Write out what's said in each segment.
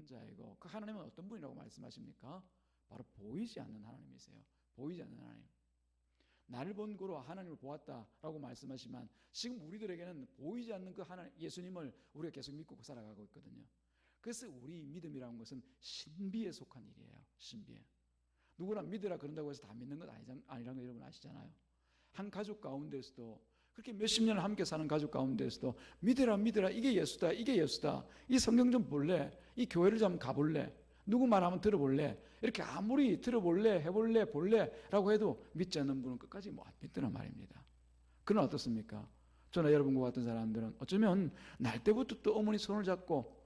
자이고 그 하나님은 어떤 분이라고 말씀하십니까? 바로 보이지 않는 하나님이세요. 보이지 않는 하나님. 나를 본 고로 하나님을 보았다라고 말씀하시지만 지금 우리들에게는 보이지 않는 그 하나님 예수님을 우리가 계속 믿고 살아가고 있거든요. 그래서 우리 믿음이라는 것은 신비에 속한 일이에요. 신비에. 누구나 믿으라 그런다고 해서 다 믿는 건 아니라는 거 여러분 아시잖아요. 한 가족 가운데서도 그렇게 몇십 년을 함께 사는 가족 가운데서도 믿으라 이게 예수다 이게 예수다 이 성경 좀 볼래 이 교회를 좀 가볼래 누구 말 한번 들어볼래 이렇게 아무리 들어볼래 해볼래 볼래 라고 해도 믿지 않는 분은 끝까지 안 믿더란 말입니다. 그건 어떻습니까? 저나 여러분과 같은 사람들은 어쩌면 날 때부터 또 어머니 손을 잡고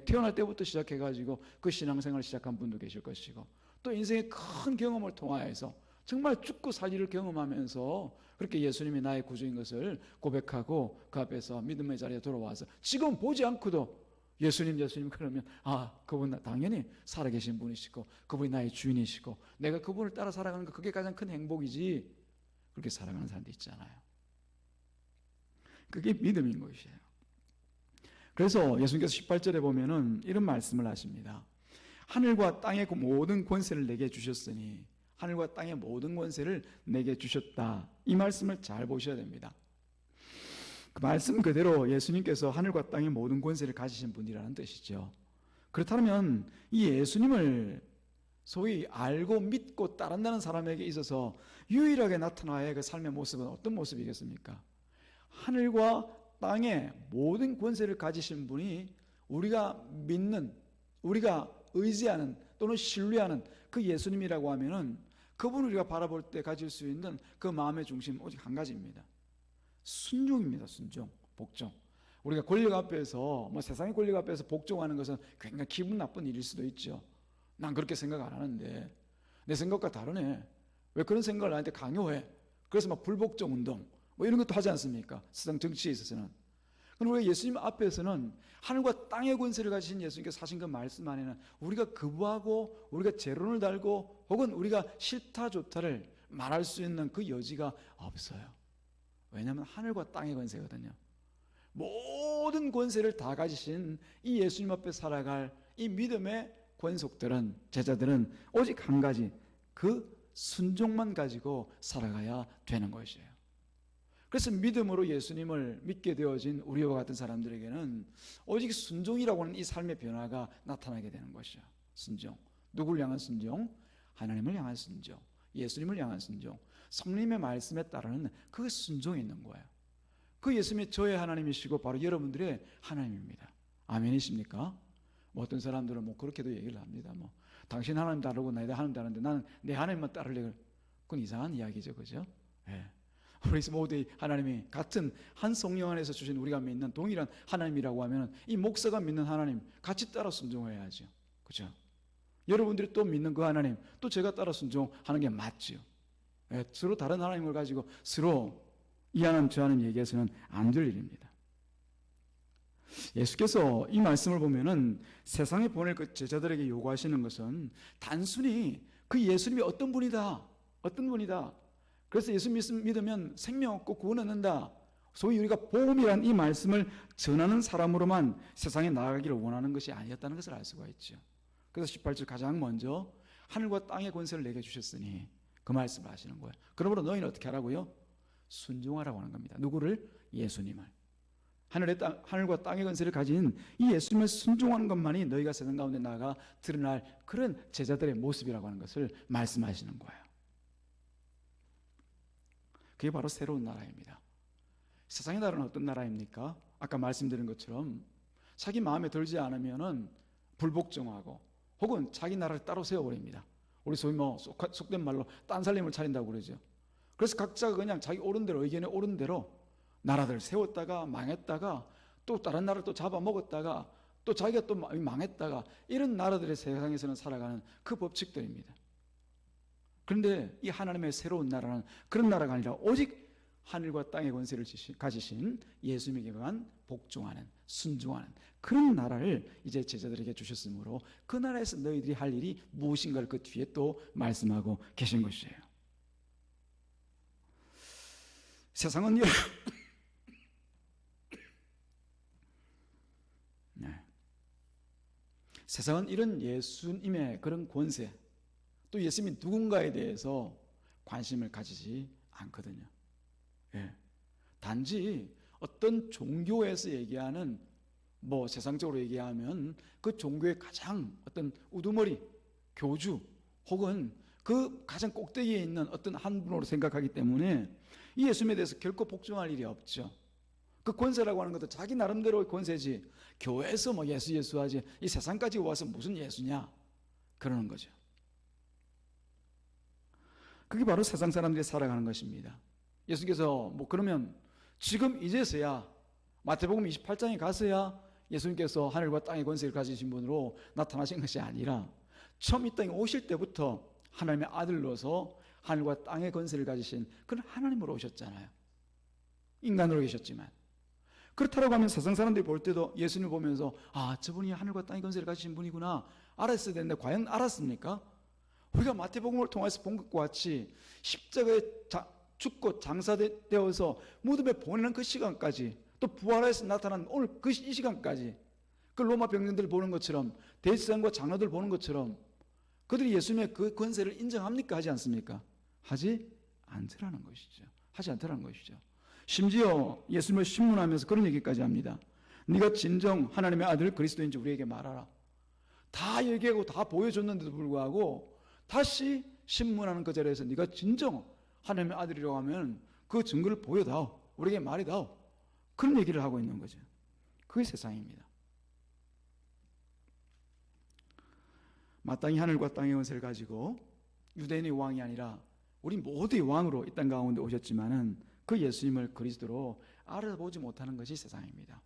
태어날 때부터 시작해가지고 그 신앙생활을 시작한 분도 계실 것이고 또 인생의 큰 경험을 통하여서 정말 죽고 살기를 경험하면서 그렇게 예수님이 나의 구주인 것을 고백하고 그 앞에서 믿음의 자리에 돌아와서 지금 보지 않고도 예수님 그러면 그분 당연히 살아계신 분이시고 그분이 나의 주인이시고 내가 그분을 따라 살아가는 거 그게 가장 큰 행복이지 그렇게 살아가는 사람도 있잖아요. 그게 믿음인 것이에요. 그래서 예수님께서 18절에 보면은 이런 말씀을 하십니다. 하늘과 땅의 모든 권세를 내게 주셨으니 하늘과 땅의 모든 권세를 내게 주셨다. 이 말씀을 잘 보셔야 됩니다. 그 말씀 그대로 예수님께서 하늘과 땅의 모든 권세를 가지신 분이라는 뜻이죠. 그렇다면 이 예수님을 소위 알고 믿고 따른다는 사람에게 있어서 유일하게 나타나야 할 그 삶의 모습은 어떤 모습이겠습니까? 하늘과 땅의 모든 권세를 가지신 분이 우리가 믿는, 우리가 의지하는 또는 신뢰하는 그 예수님이라고 하면은 그분을 우리가 바라볼 때 가질 수 있는 그 마음의 중심 오직 한 가지입니다. 순종입니다. 순종, 복종. 우리가 권력 앞에서 세상의 권력 앞에서 복종하는 것은 굉장히 기분 나쁜 일일 수도 있죠. 난 그렇게 생각 안 하는데 내 생각과 다르네. 왜 그런 생각을 나한테 강요해? 그래서 불복종 운동 이런 것도 하지 않습니까? 세상 정치에 있어서는. 그럼 우리가 예수님 앞에서는 하늘과 땅의 권세를 가지신 예수님께서 하신 그 말씀 안에는 우리가 거부하고 우리가 재론을 달고 혹은 우리가 싫다 좋다를 말할 수 있는 그 여지가 없어요. 왜냐하면 하늘과 땅의 권세거든요. 모든 권세를 다 가지신 이 예수님 앞에 살아갈 이 믿음의 권속들은 제자들은 오직 한 가지 그 순종만 가지고 살아가야 되는 것이에요. 그래서 믿음으로 예수님을 믿게 되어진 우리와 같은 사람들에게는 오직 순종이라고 하는 이 삶의 변화가 나타나게 되는 것이죠. 순종. 누구를 향한 순종? 하나님을 향한 순종. 예수님을 향한 순종. 성령님의 말씀에 따르는 그 순종이 있는 거예요. 그 예수님이 저의 하나님이시고 바로 여러분들의 하나님입니다. 아멘이십니까? 어떤 사람들은 그렇게도 얘기를 합니다. 당신 하나님 다르고 나의 하나님 다른데 나는 내 하나님만 따르려고. 그건 이상한 이야기죠. 그죠? 예. 우리 모두의 하나님이 같은 한 성령 안에서 주신 우리가 믿는 동일한 하나님이라고 하면 이 목사가 믿는 하나님 같이 따라 순종해야죠. 그죠? 여러분들이 또 믿는 그 하나님 또 제가 따라 순종하는 게 맞죠. 예, 서로 다른 하나님을 가지고 서로 이 하나님 저 하나님 얘기해서는 안 될 일입니다. 예수께서 이 말씀을 보면은 세상에 보낼 그 제자들에게 요구하시는 것은 단순히 그 예수님이 어떤 분이다. 그래서 예수 믿으면 생명 얻고 구원 얻는다. 소위 우리가 복음이란 이 말씀을 전하는 사람으로만 세상에 나아가기를 원하는 것이 아니었다는 것을 알 수가 있죠. 그래서 18절 가장 먼저 하늘과 땅의 권세를 내게 주셨으니 그 말씀을 하시는 거예요. 그러므로 너희는 어떻게 하라고요? 순종하라고 하는 겁니다. 누구를? 예수님을. 하늘과 땅의 권세를 가진 이 예수님을 순종하는 것만이 너희가 세상 가운데 나아가 드러날 그런 제자들의 모습이라고 하는 것을 말씀하시는 거예요. 그게 바로 새로운 나라입니다. 세상의 나라는 어떤 나라입니까? 아까 말씀드린 것처럼 자기 마음에 들지 않으면은 불복종하고 혹은 자기 나라를 따로 세워버립니다. 우리 소위 속된 말로 딴살림을 차린다고 그러죠. 그래서 각자가 그냥 자기 옳은 대로 의견에 옳은 대로 나라들 세웠다가 망했다가 또 다른 나라를 또 잡아먹었다가 또 자기가 또 망했다가 이런 나라들의 세상에서는 살아가는 그 법칙들입니다. 그런데 이 하나님의 새로운 나라는 그런 나라가 아니라 오직 하늘과 땅의 권세를 가지신 예수님에게만 복종하는, 순종하는 그런 나라를 이제 제자들에게 주셨으므로 그 나라에서 너희들이 할 일이 무엇인가를 그 뒤에 또 말씀하고 계신 것이에요. 세상은 세상은 이런 예수님의 그런 권세, 또 예수님이 누군가에 대해서 관심을 가지지 않거든요. 예. 단지 어떤 종교에서 얘기하는, 뭐 세상적으로 얘기하면 그 종교의 가장 어떤 우두머리 교주 혹은 그 가장 꼭대기에 있는 어떤 한 분으로 생각하기 때문에 이 예수님에 대해서 결코 복종할 일이 없죠. 그 권세라고 하는 것도 자기 나름대로의 권세지, 교회에서 뭐 예수 하지 이 세상까지 와서 무슨 예수냐 그러는 거죠. 그게 바로 세상 사람들이 살아가는 것입니다. 예수님께서 뭐 그러면 지금 이제서야 마태복음 28장에 가서야 예수님께서 하늘과 땅의 권세를 가지신 분으로 나타나신 것이 아니라 처음 이 땅에 오실 때부터 하나님의 아들로서 하늘과 땅의 권세를 가지신 그런 하나님으로 오셨잖아요. 인간으로 계셨지만. 그렇다고 하면 세상 사람들이 볼 때도 예수님을 보면서 아, 저분이 하늘과 땅의 권세를 가지신 분이구나 알았어야 되는데 과연 알았습니까? 우리가 마태복음을 통해서 본 것과 같이 십자가에 죽고 장사되어서 무덤에 보내는 그 시간까지, 또 부활해서 나타난 오늘 이 시간까지, 그 로마 병정들 보는 것처럼, 대제사장과 장로들 보는 것처럼 그들이 예수님의 그 권세를 인정합니까? 하지 않습니까? 하지 않더라는 것이죠. 하지 않더라는 것이죠. 심지어 예수님을 신문하면서 그런 얘기까지 합니다. 네가 진정 하나님의 아들 그리스도인지 우리에게 말하라. 다 얘기하고 다 보여줬는데도 불구하고 다시 신문하는 그 자리에서 네가 진정 하나님의 아들이라고 하면 그 증거를 보여다오, 우리에게 말해다오, 그런 얘기를 하고 있는 거죠. 그게 세상입니다. 마땅히 하늘과 땅의 권세를 가지고 유대인의 왕이 아니라 우리 모두의 왕으로 이 땅 가운데 오셨지만은 그 예수님을 그리스도로 알아보지 못하는 것이 세상입니다.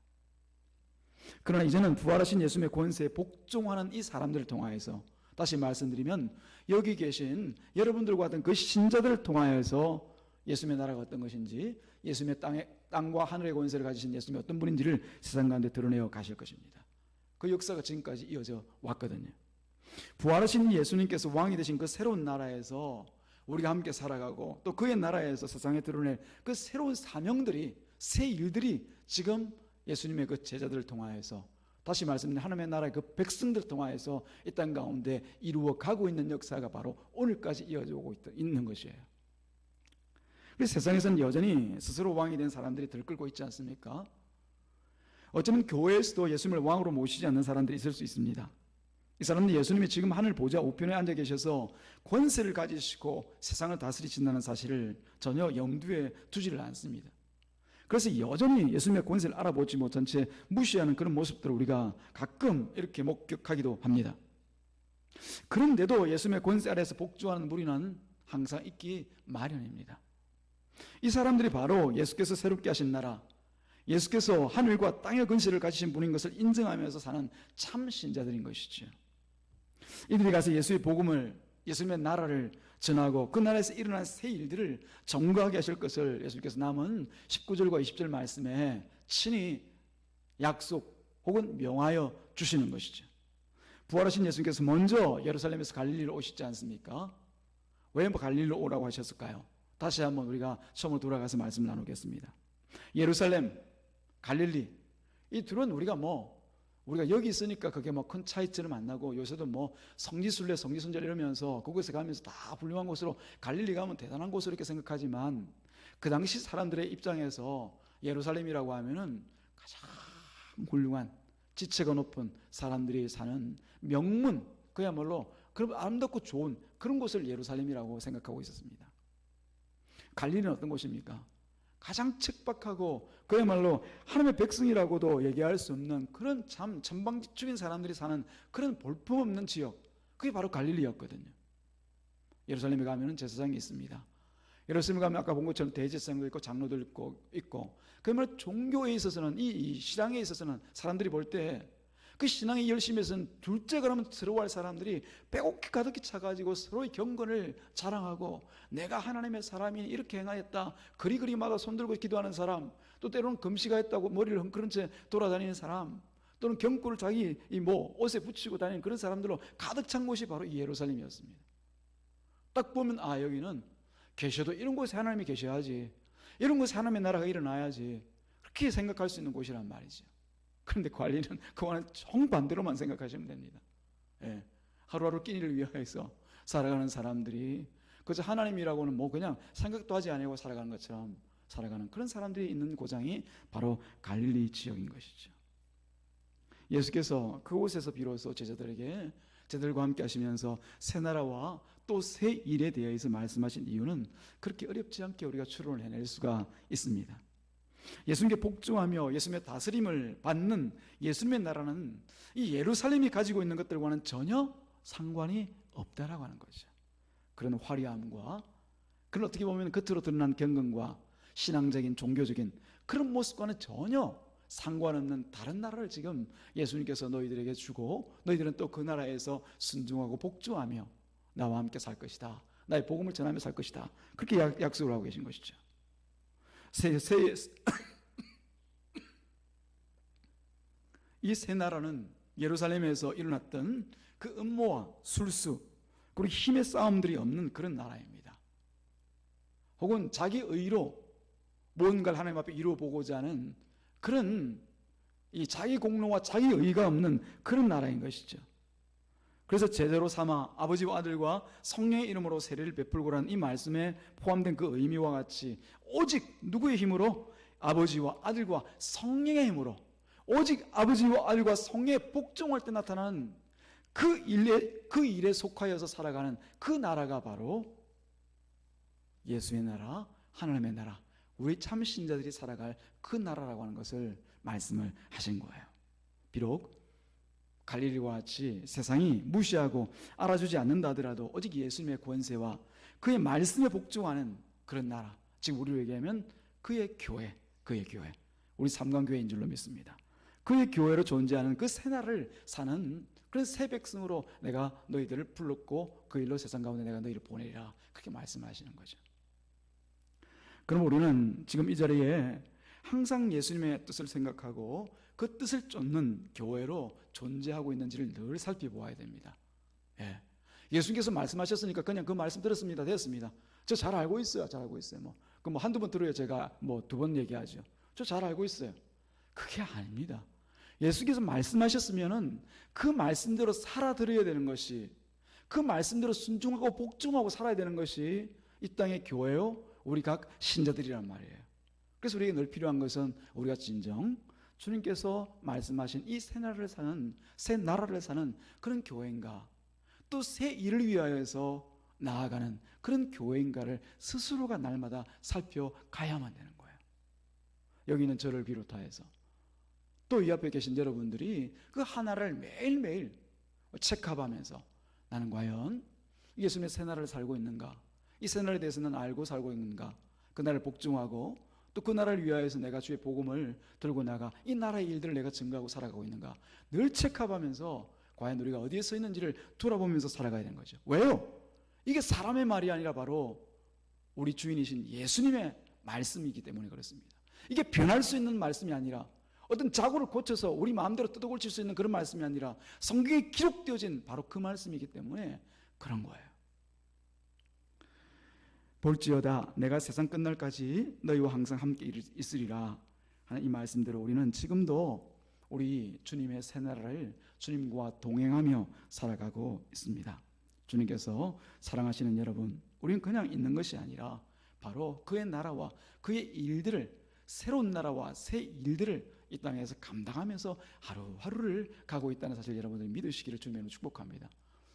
그러나 이제는 부활하신 예수님의 권세에 복종하는 이 사람들을 통하여서, 다시 말씀드리면 여기 계신 여러분들과 같은 그 신자들을 통하여서 예수님의 나라가 어떤 것인지, 예수님의 땅과 하늘의 권세를 가지신 예수님이 어떤 분인지를 세상 가운데 드러내어 가실 것입니다. 그 역사가 지금까지 이어져 왔거든요. 부활하신 예수님께서 왕이 되신 그 새로운 나라에서 우리가 함께 살아가고, 또 그의 나라에서 세상에 드러낼 그 새로운 사명들이, 새 일들이 지금 예수님의 그 제자들을 통하여서, 다시 말씀드리면 하나님의 나라의 그 백성들을 통하여서 이 땅 가운데 이루어 가고 있는 역사가 바로 오늘까지 이어져 오고 있는 것이에요. 그래서 세상에서는 여전히 스스로 왕이 된 사람들이 들끓고 있지 않습니까? 어쩌면 교회에서도 예수님을 왕으로 모시지 않는 사람들이 있을 수 있습니다. 이 사람은 예수님이 지금 하늘 보좌 우편에 앉아 계셔서 권세를 가지시고 세상을 다스리신다는 사실을 전혀 염두에 두지를 않습니다. 그래서 여전히 예수님의 권세를 알아보지 못한 채 무시하는 그런 모습들을 우리가 가끔 이렇게 목격하기도 합니다. 그런데도 예수님의 권세 아래에서 복종하는 무리는 항상 있기 마련입니다. 이 사람들이 바로 예수께서 새롭게 하신 나라, 예수께서 하늘과 땅의 권세를 가지신 분인 것을 인정하면서 사는 참 신자들인 것이죠. 이들이 가서 예수의 복음을, 예수님의 나라를 전하고 그 나라에서 일어난 새 일들을 전거하게 하실 것을 예수님께서 남은 19절과 20절 말씀에 친히 약속 혹은 명하여 주시는 것이죠. 부활하신 예수님께서 먼저 예루살렘에서 갈릴리로 오시지 않습니까? 왜 갈릴리로 오라고 하셨을까요? 다시 한번 우리가 처음으로 돌아가서 말씀을 나누겠습니다. 예루살렘, 갈릴리, 이 둘은 우리가 여기 있으니까 그게 큰 차이점을 안 나고, 요새도 성지순례, 성지순절 이러면서 그곳에 가면서 다 훌륭한 곳으로, 갈릴리 가면 대단한 곳으로 이렇게 생각하지만, 그 당시 사람들의 입장에서 예루살렘이라고 하면은 가장 훌륭한, 지체가 높은 사람들이 사는 명문, 그야말로 그런 아름답고 좋은 그런 곳을 예루살렘이라고 생각하고 있었습니다. 갈릴리는 어떤 곳입니까? 가장 척박하고 그야말로 하나님의 백성이라고도 얘기할 수 없는 그런 참 천방지축인 사람들이 사는 그런 볼품없는 지역, 그게 바로 갈릴리였거든요. 예루살렘에 가면 제사장이 있습니다. 예루살렘에 가면 아까 본 것처럼 대제사장도 있고 장로들 있고 그야말로 종교에 있어서는, 이 신앙에 있어서는 사람들이 볼 때 그 신앙의 열심에서는 둘째 그러면 서러워할 사람들이 빼곡히 가득히 차가지고 서로의 경건을 자랑하고, 내가 하나님의 사람이 이렇게 행하였다, 그리마다 손들고 기도하는 사람, 또 때로는 금식하였다고 머리를 헝클은 채 돌아다니는 사람, 또는 경고를 자기 옷에 붙이고 다니는 그런 사람들로 가득 찬 곳이 바로 이 예루살렘이었습니다. 딱 보면 여기는 계셔도 이런 곳에 하나님이 계셔야지, 이런 곳에 하나님의 나라가 일어나야지, 그렇게 생각할 수 있는 곳이란 말이죠. 그런데 관리는 그와는 정반대로만 생각하시면 됩니다. 예. 하루하루 끼니를 위하여서 살아가는 사람들이 그저 하나님이라고는 뭐 그냥 생각도 하지 않고 살아가는 것처럼 살아가는 그런 사람들이 있는 고장이 바로 갈릴리 지역인 것이죠. 예수께서 그곳에서 비로소 제자들과 함께 하시면서 새 나라와 또 새 일에 대해서 말씀하신 이유는 그렇게 어렵지 않게 우리가 추론을 해낼 수가 있습니다. 예수님께 복종하며 예수님의 다스림을 받는 예수님의 나라는 이 예루살렘이 가지고 있는 것들과는 전혀 상관이 없다라고 하는 거죠. 그런 화려함과 그런 어떻게 보면 겉으로 드러난 경건과 신앙적인 종교적인 그런 모습과는 전혀 상관없는 다른 나라를 지금 예수님께서 너희들에게 주고 너희들은 또 그 나라에서 순종하고 복종하며 나와 함께 살 것이다. 나의 복음을 전하며 살 것이다. 그렇게 약속을 하고 계신 것이죠. 이 새 나라는 예루살렘에서 일어났던 그 음모와 술수 그리고 힘의 싸움들이 없는 그런 나라입니다. 혹은 자기 의로 뭔가를 하나님 앞에 이루어보고자 하는 그런 이 자기 공로와 자기 의가 없는 그런 나라인 것이죠. 그래서 제대로 삼아 아버지와 아들과 성령의 이름으로 세례를 베풀고라는 이 말씀에 포함된 그 의미와 같이 오직 누구의 힘으로? 아버지와 아들과 성령의 힘으로 오직 아버지와 아들과 성령의 복종할 때 나타나는 그 일에 속하여서 살아가는 그 나라가 바로 예수의 나라, 하나님의 나라, 우리 참 신자들이 살아갈 그 나라라고 하는 것을 말씀을 하신 거예요. 비록 갈릴리와 같이 세상이 무시하고 알아주지 않는다 하더라도 오직 예수님의 권세와 그의 말씀에 복종하는 그런 나라, 지금 우리로 얘기하면 그의 교회, 우리 삼강교회인 줄로 믿습니다. 그의 교회로 존재하는 그 새 나라를 사는 그런 새 백성으로 내가 너희들을 불렀고 그 일로 세상 가운데 내가 너희를 보내리라, 그렇게 말씀하시는 거죠. 그럼 우리는 지금 이 자리에 항상 예수님의 뜻을 생각하고 그 뜻을 쫓는 교회로 존재하고 있는지를 늘 살펴보아야 됩니다. 예. 예수님께서 말씀하셨으니까 그냥 그 말씀 들었습니다. 됐습니다. 저 잘 알고 있어요. 그 뭐 한두 번 들어야 제가 뭐 두 번 얘기하죠. 저 잘 알고 있어요. 그게 아닙니다. 예수께서 말씀하셨으면은 그 말씀대로 살아들어야 되는 것이, 그 말씀대로 순종하고 복종하고 살아야 되는 것이 이 땅의 교회요, 우리 각 신자들이란 말이에요. 그래서 우리에게 늘 필요한 것은 우리가 진정 주님께서 말씀하신 이 새 나라를 사는 그런 교회인가, 또 새 일을 위하여서 나아가는 그런 교회인가를 스스로가 날마다 살펴가야만 되는 거예요. 여기 있는 저를 비롯하여서 또 이 앞에 계신 여러분들이 그 하나를 매일매일 체크하면서 나는 과연 예수님의 새 나라를 살고 있는가, 이 새 나라에 대해서는 알고 살고 있는가, 그 나라를 복종하고 또 그 나라를 위하여서 내가 주의 복음을 들고 나가 이 나라의 일들을 내가 증거하고 살아가고 있는가, 늘 체크하면서 과연 우리가 어디에 서 있는지를 돌아보면서 살아가야 되는 거죠. 왜요? 이게 사람의 말이 아니라 바로 우리 주인이신 예수님의 말씀이기 때문에 그렇습니다. 이게 변할 수 있는 말씀이 아니라 어떤 자고를 고쳐서 우리 마음대로 뜯어고칠 수 있는 그런 말씀이 아니라 성경에 기록되어진 바로 그 말씀이기 때문에 그런 거예요. 볼지어다 내가 세상 끝날까지 너희와 항상 함께 있으리라 하는 이 말씀대로 우리는 지금도 우리 주님의 새 나라를 주님과 동행하며 살아가고 있습니다. 주님께서 사랑하시는 여러분, 우리는 그냥 있는 것이 아니라 바로 그의 나라와 그의 일들을, 새로운 나라와 새 일들을 이 땅에서 감당하면서 하루하루를 가고 있다는 사실 여러분들이 믿으시기를 주님으로 축복합니다.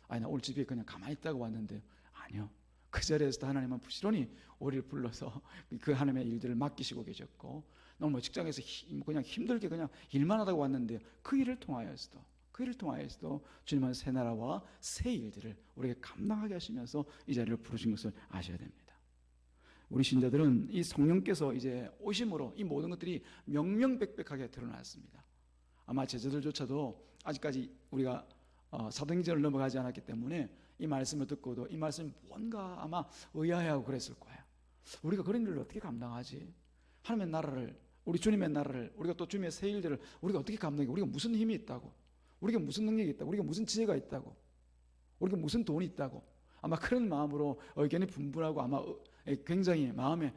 아니 나 오늘 집에 그냥 가만히 있다고 왔는데, 아니요, 그 자리에서도 하나님은 부지런히 우리를 불러서 그 하나님의 일들을 맡기시고 계셨고, 너무 뭐 직장에서 그냥 힘들게 그냥 일만 하다가 왔는데 그 일을 통하여서도 주님은 새 나라와 새 일들을 우리에게 감당하게 하시면서 이 자리를 부르신 것을 아셔야 됩니다. 우리 신자들은 이 성령께서 이제 오심으로 이 모든 것들이 명명백백하게 드러났습니다. 아마 제자들조차도 아직까지 우리가 사도행전을 넘어가지 않았기 때문에 이 말씀을 듣고도 이 말씀이 뭔가 아마 의아해하고 그랬을 거예요. 우리가 그런 일을 어떻게 감당하지? 하나님의 나라를, 우리 주님의 나라를, 우리가 또 주님의 새 일들을 우리가 어떻게 감당해? 우리가 무슨 힘이 있다고? 우리가 무슨 능력이 있다고? 우리가 무슨 지혜가 있다고? 우리가 무슨 돈이 있다고? 아마 그런 마음으로 의견이 분분하고 아마 굉장히 마음에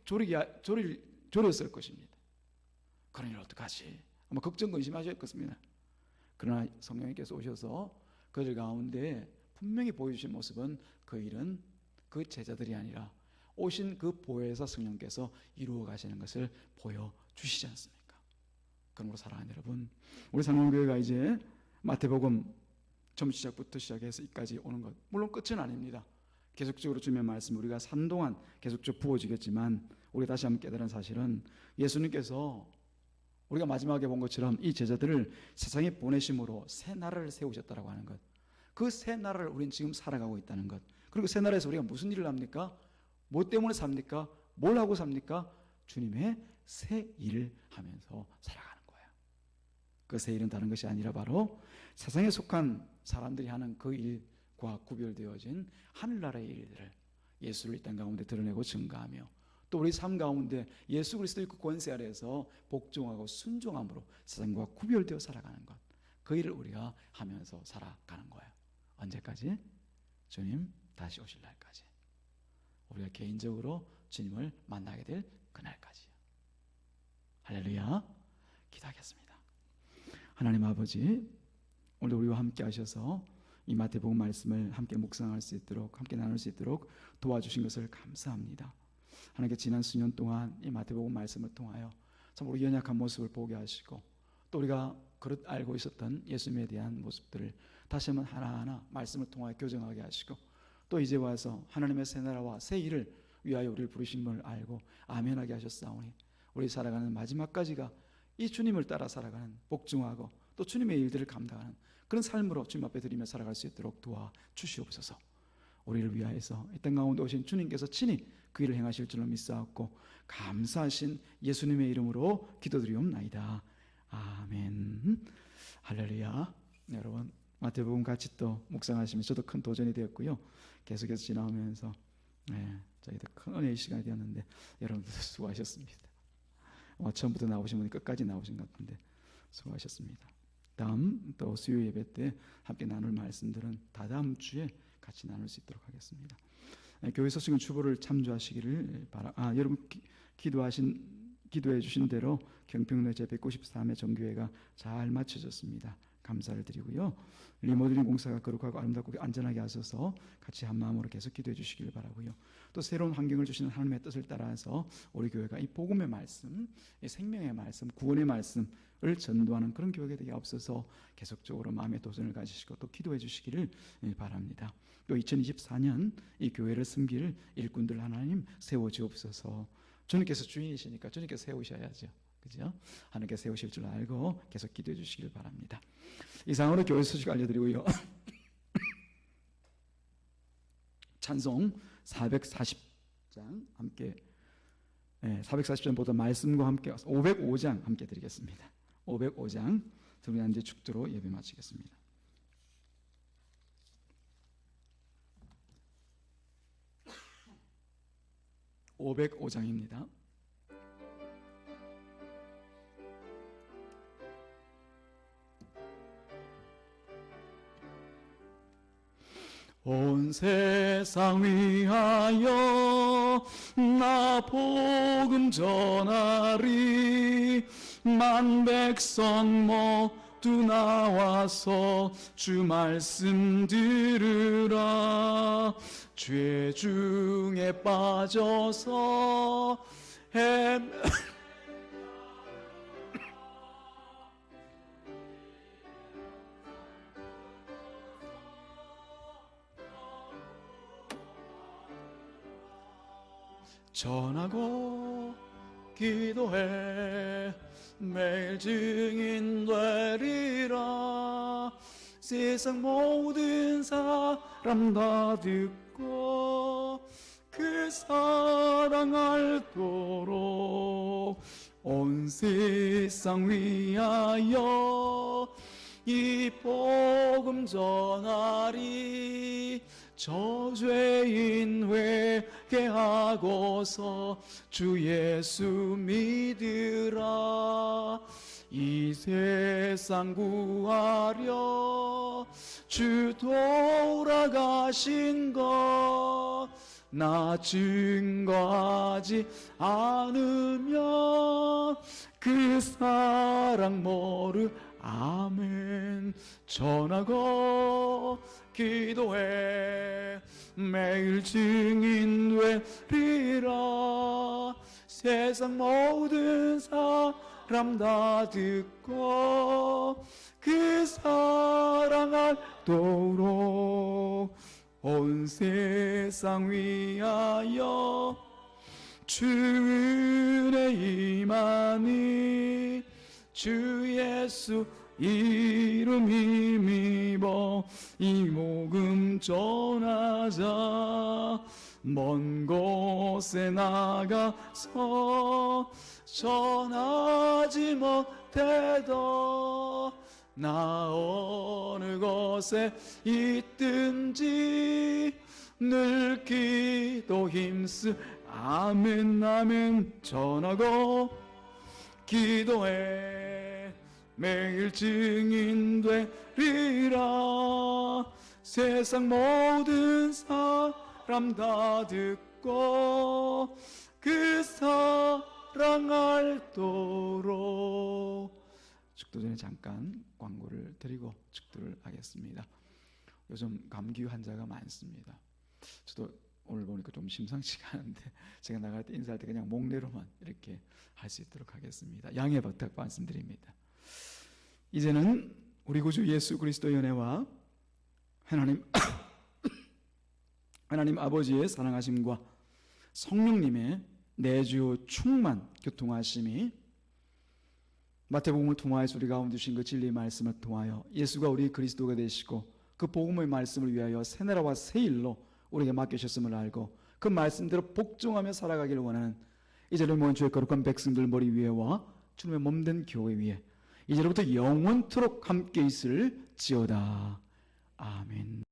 졸였을 것입니다. 그런 일 어떡하지? 아마 걱정 근심하셨겠습니다. 그러나 성령님께서 오셔서 그들 가운데 분명히 보여주신 모습은 그 일은 그 제자들이 아니라 오신 그 보혜사 성령께서 이루어 가시는 것을 보여주시지 않습니까? 그러므로 사랑하는 여러분, 우리 상봉교회가 이제 마태복음 처음 시작부터 시작해서 이까지 오는 것, 물론 끝은 아닙니다. 계속적으로 주님의 말씀 우리가 산 동안 계속적으로 부어지겠지만, 우리가 다시 한번 깨달은 사실은 예수님께서 우리가 마지막에 본 것처럼 이 제자들을 세상에 보내심으로 새 나라를 세우셨다라고 하는 것, 그 새 나라를 우리는 지금 살아가고 있다는 것, 그리고 새 나라에서 우리가 무슨 일을 합니까? 뭐 때문에 삽니까? 뭘 하고 삽니까? 주님의 새 일을 하면서 살아가는 거예요. 그 새 일은 다른 것이 아니라 바로 세상에 속한 사람들이 하는 그 일과 구별되어진 하늘나라의 일들을, 예수를 이 땅 가운데 드러내고 증거하며, 또 우리 삶 가운데 예수 그리스도의 그 권세 아래에서 복종하고 순종함으로 세상과 구별되어 살아가는 것, 그 일을 우리가 하면서 살아가는 거예요. 언제까지? 주님 다시 오실 날까지, 우리가 개인적으로 주님을 만나게 될 그날까지요. 할렐루야. 기도하겠습니다. 하나님 아버지, 오늘 우리와 함께 하셔서 이 마태복음 말씀을 함께 묵상할 수 있도록, 함께 나눌 수 있도록 도와주신 것을 감사합니다. 하나님께 지난 수년 동안 이 마태복음 말씀을 통하여 참 우리 연약한 모습을 보게 하시고, 또 우리가 그릇 알고 있었던 예수님에 대한 모습들을 다시 한번 하나하나 말씀을 통하여 교정하게 하시고, 또 이제 와서 하나님의 새 나라와 새 일을 위하여 우리를 부르신 것을 알고 아멘하게 하셨사오니, 우리 살아가는 마지막까지가 이 주님을 따라 살아가는, 복종하고 또 주님의 일들을 감당하는 그런 삶으로 주님 앞에 드리며 살아갈 수 있도록 도와주시옵소서. 우리를 위하여서 이 땅 가운데 오신 주님께서 친히 그 일을 행하실 줄로 믿사옵고 감사하신 예수님의 이름으로 기도드리옵나이다. 아멘. 할렐루야. 네, 여러분 마태복음 같이 또 묵상하시면 저도 큰 도전이 되었고요. 계속해서 지나오면서 저희도 큰 은혜의 시간이 되었는데 여러분들 수고하셨습니다. 처음부터 나오신 분이 끝까지 나오신 것 같은데 수고하셨습니다. 다음 또 수요 예배 때 함께 나눌 말씀들은 다다음 주에 같이 나눌 수 있도록 하겠습니다. 교회 소식은 추보를 참조하시기를 여러분 기도해 주신 대로 경평로 제193회 정교회가 잘 마쳐졌습니다. 감사를 드리고요. 리모델링 공사가 거룩하고 아름답고 안전하게 하셔서 같이 한 마음으로 계속 기도해 주시길 바라고요. 또 새로운 환경을 주시는 하나님의 뜻을 따라서 우리 교회가 이 복음의 말씀, 이 생명의 말씀, 구원의 말씀을 전도하는 그런 교회가 되게 없어서 계속적으로 마음의 도전을 가지시고 또 기도해 주시기를 바랍니다. 또 2024년 이 교회를 섬길 일꾼들 하나님 세워주옵소서. 주님께서 주인이시니까 주님께서 세우셔야죠. 그죠? 하나님께 세우실 줄 알고 계속 기도해 주시길 바랍니다. 이상으로 교회 소식 알려드리고요. 찬송 440장 함께 440장보다 말씀과 함께 505장 함께 드리겠습니다. 505장 들으면 이제 축도로 예배 마치겠습니다. 505장입니다. 온 세상 위하여 나 복음 전하리. 만 백성 모두 나와서 주 말씀 들으라. 죄 중에 빠져서 전하고 기도해 매일 증인 되리라. 세상 모든 사람 다 듣고 그 사랑 알도록 온 세상 위하여 이 복음 전하리. 저죄인 회개하고서 주 예수 믿으라. 이 세상 구하려 주 돌아가신 것 나 증거하지 않으면 그 사랑 모르 아멘. 전하고 기도해 매일 증인 되리라. 세상 모든 사람 다 듣고 그 사랑을 도록 온 세상 위하여 주 은혜 임하니 주 예수 이름 힘입어 이 복음 전하자. 먼 곳에 나가서 전하지 못해도 나 어느 곳에 있든지 늘 기도 힘쓰. 아멘 아멘. 전하고 기도해 매일 증인 되리라. 세상 모든 사람 다 듣고 그 사랑 알도록. 축도 전에 잠깐 광고를 드리고 축도를 하겠습니다. 요즘 감기 환자가 많습니다. 저도 오늘 보니까 좀 심상치가 않은데 제가 나갈 때 인사할 때 그냥 목례로만 이렇게 할 수 있도록 하겠습니다. 양해 부탁 말씀드립니다. 이제는 우리 구주 예수 그리스도의 은혜와 하나님 아버지의 사랑하심과 성령님의 내주 충만 교통하심이 마태복음을 통하여서 우리 가운데 주신 그 진리의 말씀을 통하여 예수가 우리 그리스도가 되시고 그 복음의 말씀을 위하여 새나라와 새일로 우리에게 맡기셨음을 알고 그 말씀대로 복종하며 살아가기를 원하는 이제는 모인 주의 거룩한 백성들 머리 위에와 주님의 몸된 교회 위에 이제로부터 영원토록 함께 있을 지어다. 아멘.